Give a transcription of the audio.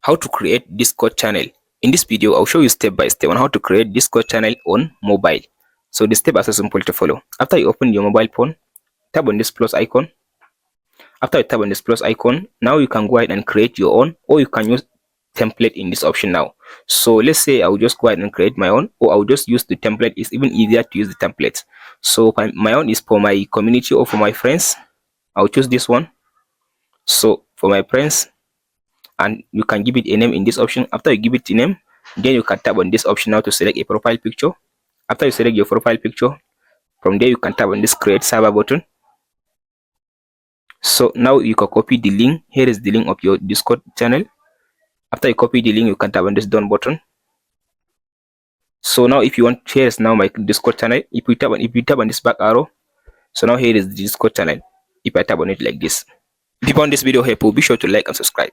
How to create Discord channel. In this video, I'll show you step by step on how to create Discord channel on mobile. So the steps are so simple to follow. After you open your mobile phone, tap on this plus icon. After you tap on this plus icon, now you can go ahead and create your own, or you can use template in this option now. So let's say I'll just go ahead and create my own, or I'll just use the template. It's even easier to use the template. So my own is for my community or for my friends. I'll choose this one. So for my friends, and you can give it a name in this option. After you give it a name, then you can tap on this option now to select a profile picture. After you select your profile picture, from there you can tap on this create server button. So now you can copy the link. Here is the link of your Discord channel. After you copy the link, you can tap on this done button. So now if you want, here is now my Discord channel. If you tap on this back arrow, so now here is the Discord channel. If I tap on it like this. If you found this video helpful, be sure to like and subscribe.